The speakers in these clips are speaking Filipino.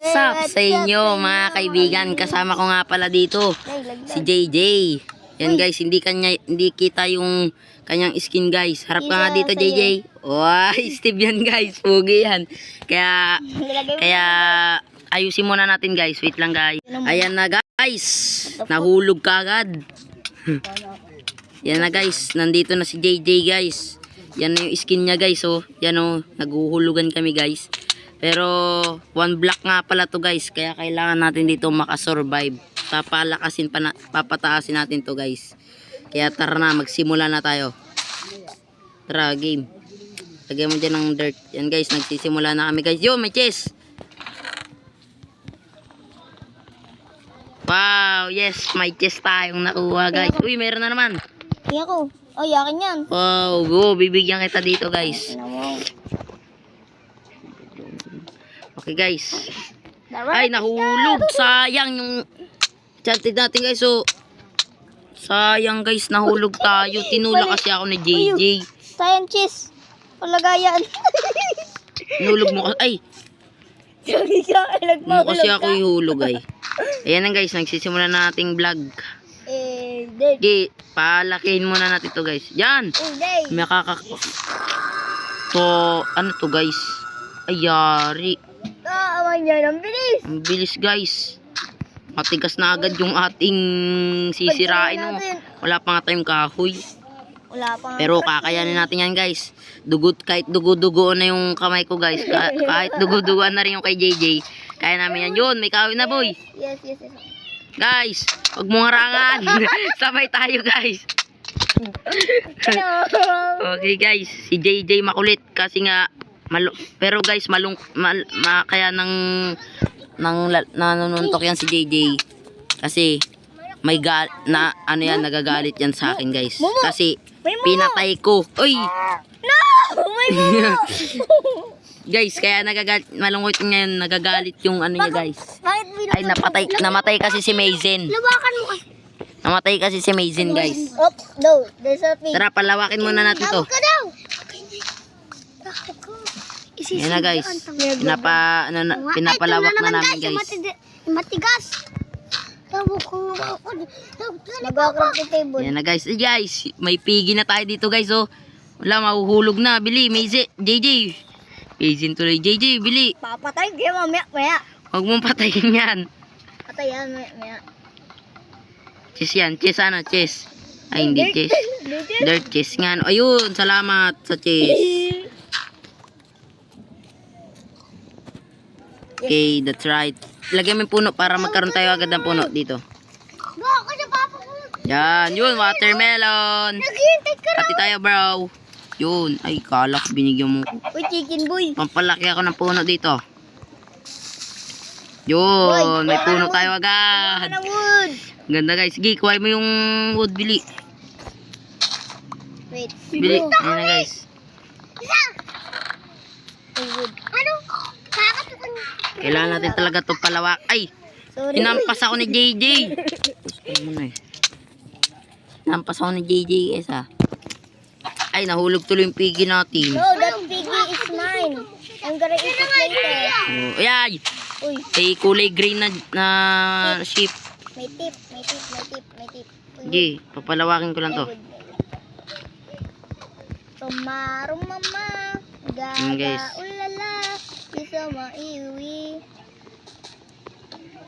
Sup sa inyo mga kaibigan, kasama ko nga pala dito si JJ. Yan guys, hindi kita yung kanyang skin guys. Harap ka nga dito JJ. Wow, Steve yan guys, pugi yan. Kaya ayusin muna natin guys. Wait lang guys. Ayan na guys, nahulog ka agad. Yan na guys, nandito na si JJ guys. Yan na yung skin niya guys, oh. Yan oh, naghuhulugan kami guys. Pero 1 block nga pala to guys, kaya kailangan natin dito makasurvive. Papataasin natin to guys. Kaya tara na, magsimula na tayo. Tara, game. Lagyan mo dyan ng dirt. Yan guys, nagsisimula na kami guys. Yo, may chest. Wow, yes, may chest tayong nakuha guys. Uy, meron na naman. Iya ko. Oh, yakin yan. Wow, go, bibigyan kita dito guys. Okay guys. Ay, nahulog. Sayang yung chanted natin guys. So, sayang guys, nahulog tayo. Tinula kasi ako ni JJ. Sayang cheese. Palagayan. Nulog mo kasi. Ay, mo kasi ako ihulog ay. Ayan na guys, nagsisimula na nating vlog. Okay, palakihin muna natin to guys. Yan. To, ano to guys? Ayari. Ang bilis. Ang bilis guys. Matigas na agad yung ating sisirain. Oh. Wala pa nga tayong kahoy. Wala pa. Pero kakayanin natin yan guys. Kahit dugo-dugo na yung kamay ko guys. Kahit dugo-dugoan na rin yung kay JJ. Kaya namin yan. Yun, may kahoy na boy. Yes. Guys, huwag mong harangan. Sabay tayo guys. Okay guys, si JJ makulit kasi nga pero guys kaya nanununtok yan si JJ kasi may nagagalit yan sa akin guys kasi pinatay ko. Uy! No! May mumo! Guys, kaya malungkot ngayon, nagagalit yung ano niya guys. Ay, namatay kasi si Mazen. Lawakan mo kasi. Namatay kasi si Mazen guys. No, there's a thing. Tara, palawakin muna natin to. Ka daw. Yan na guys. Pinapalawak na namin guys. Matigas. Nag-craft the table. Yan na guys. Guys, may pigi na tayo dito guys. Oh. Wala, mahuhulog na. Bili, JJ. Mazen tuloy. JJ, bili. Papatay kayo mamaya. Huwag mong patayin yan. Patay yan mamaya. Chess yan. Chess ano? Chess. Ay, hindi chess. Dirt chess nga. Ayun, salamat sa chess. Okay, that's right. Lagyan mo yung puno para magkaroon tayo agad ng puno dito. Yan, yun, watermelon. Pati tayo, bro. Yun, ay, kalak, binigyan mo ko. Uy, chicken boy. Pampalaki ako ng puno dito. Yun, may puno tayo agad. Wood. Ganda guys. Sige, kuhay mo yung wood, bili. Wait. Bili, ayan na guys. Wood. Ano? Kailangan natin talaga ito palawak. Ay, Sorry. hinampas ako ni JJ. Hinampas ako ni JJ guys ha. Ay, nahulog tuloy yung pigi natin. No, that piggy is mine. I'm gonna eat it later. Oh, ay, Uy, ay, kulay green na sheep. may tip. Sige, papalawakin ko lang to. Tomorrow mama, guys. ulala, isa maiuwi.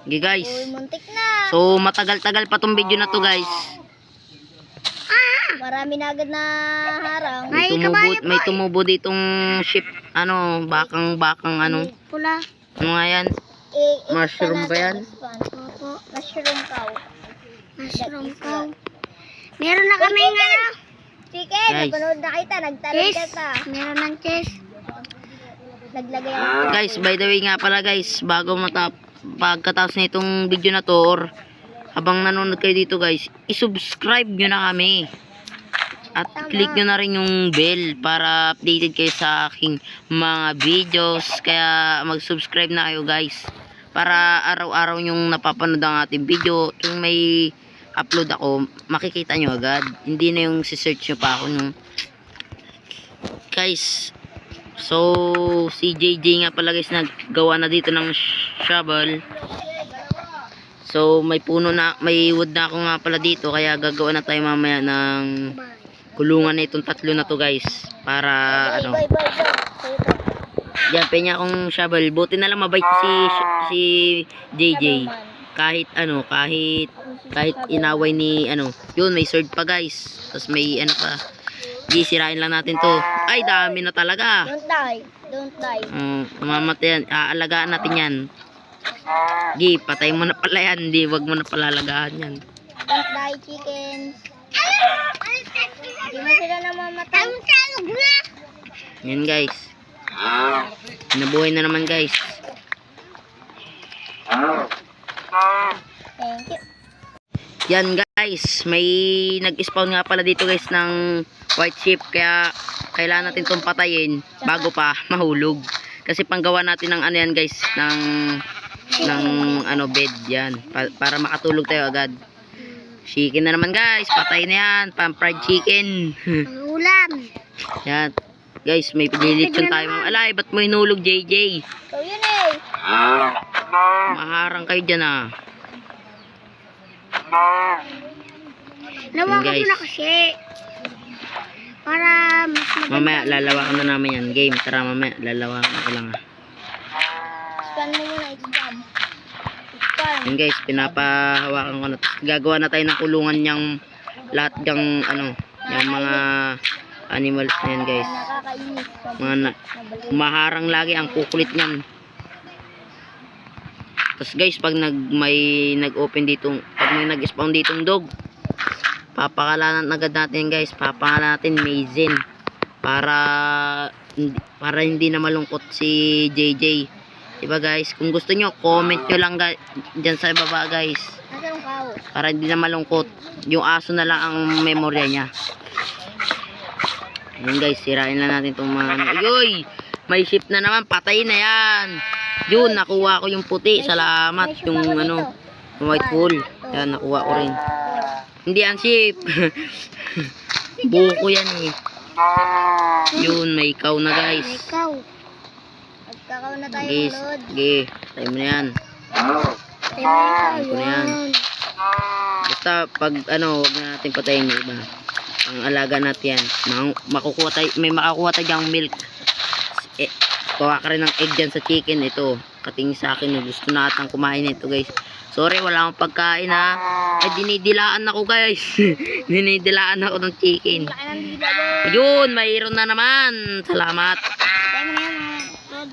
Sige guys. Uy, muntik na. So, matagal-tagal pa tong video na to guys. Marami na agad na harang. May tumubo ditong sheep, bakang ano. Pula. Ano nga yan? Mushroom ba yan? Opo, mushroom cow. Meron na kami chicken, Guys. napanood na kita, nagtanong kita. Meron ng cheese. Naglagay ako. Guys, by the way nga pala guys, pagkatapos nitong video na to or habang nanonood kayo dito guys, isubscribe nyo na kami. At click nyo na rin yung bell para updated kayo sa aking mga videos. Kaya mag-subscribe na kayo guys. Para araw-araw yung napapanood ang ating video. Kung may upload ako, makikita nyo agad. Hindi na yung si-search nyo pa ako nung. Guys, so si JJ nga pala guys naggawa na dito ng shovel. So may puno na, may wood na ako nga pala dito, kaya gagawa na tayo mamaya ng kulungan na itong tatlo na to guys. Para ano. Yan, penya akong shovel. Buti na lang mabait si JJ. Kahit ano, kahit inaway ni ano. Yun, may sword pa guys. Tapos may ano pa. Sirain lang natin to. Ay, dami na talaga. Don't die. Don't die. Mamamatay yan. Aalagaan natin yan. Gi, patay mo na pala yan. Di, wag mo na palalagaan yan. Don't die, chickens. Hindi mo sila namamatay. Yan guys. Nabuhay na naman guys. Thank you. Yan guys, may nag-spawn nga pala dito guys ng white sheep, kaya kailangan natin itong patayin bago pa mahulog. Kasi panggawa natin ng ano yan guys, ng ano bed yan, para makatulog tayo agad. Chicken na naman guys, patay na yan, fried chicken. Ang ulam. Yan guys, may pinilitsyon tayo. Alay, ba't mo hinulog JJ? So yun eh. Maharang kayo dyan ah. Nawakan guys. mo na kasi. Para mas maganda. Mamaya lalawakan na namin yan. Game, tara mamaya lalawakan ko lang ah. Scan mo muna, exam. Scan. Yan guys, pinapahawakan ko na. Gagawa na tayo ng kulungan niyang lahat ng ano, yung mga animals na yan guys. Nakakainis. Mga maharang lagi, ang kukulit niyan. Tapos guys, pag may nag-open dito, pag may nag-spawn ditong dog, papakalanan agad natin guys. Papakalanan natin Mazen. Para hindi na malungkot si JJ. Diba guys? Kung gusto nyo, comment nyo lang dyan sa baba guys. Nasa yung kao? Para hindi na malungkot. Yung aso na lang ang memorya niya. Ayun guys, sirain lang natin itong mga ano. Ayoy! May ship na naman. Patay na yan. Yun, nakuha ko yung puti. Salamat. Yung ano, yung white wool. Yan, nakuha ko rin. Hindi ang ship. Buko yan eh. Yun, may ikaw na guys. Ikaw. Magkakaw na tayo Guys, load. sige. Tayo mo na yan. Tayo Ko na yan. Basta pag ano, wag na natin patayin yung iba. Ang alaga natin yan. Makukuha tayo, may makakuha tayo dyang milk. Kuha ka rin ng egg dyan sa chicken. Ito, katingin sa akin. Gusto na atang kumain nito guys. Sorry, wala akong pagkain ha. Ay, dinidilaan ako guys. Dinidilaan ako ng chicken. Laki ng dila mo. Yun, mayroon na naman. Salamat. Tayo mo na yan mga load.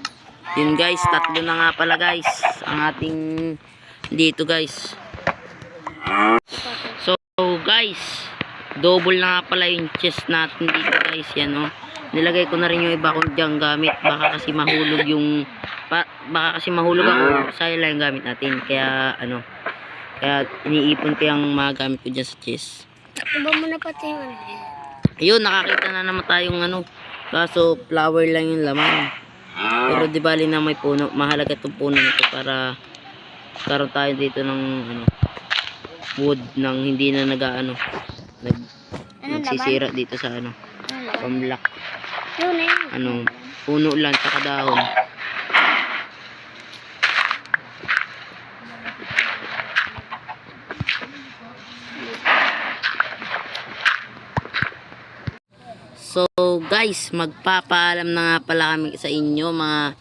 Yun guys, tatlo na nga pala guys. Ang ating dito guys. So guys, double na nga pala yung chest natin dito guys. Yan oh. Nilagay ko na rin yung iba kong dyang gamit. Baka kasi mahulog yung baka kasi mahulog ako. Sayang lang yung gamit natin. Kaya ano, kaya iniipon ko yung mga gamit ko dyan sa chest. Iba mo na pati yung ano. Ayun, nakakita na naman tayong ano. Kaso flower lang yung laman. Pero di bali na may puno. Mahalaga itong puno nito para karoon tayo dito ng ano, wood nang hindi na nagsisira dito sa ano, pamblock. Yun na yun. Ano, puno lang tsaka dahon. So guys, magpapaalam na nga pala kami sa inyo, mga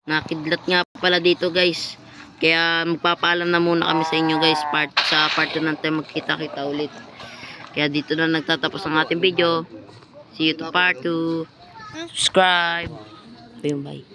nakidlat nga pala dito guys. Kaya magpapaalam na muna kami sa inyo guys. Sa part 2 natin magkita-kita ulit. Kaya dito na nagtatapos ang ating video. See you to part 2. Subscribe. Bye.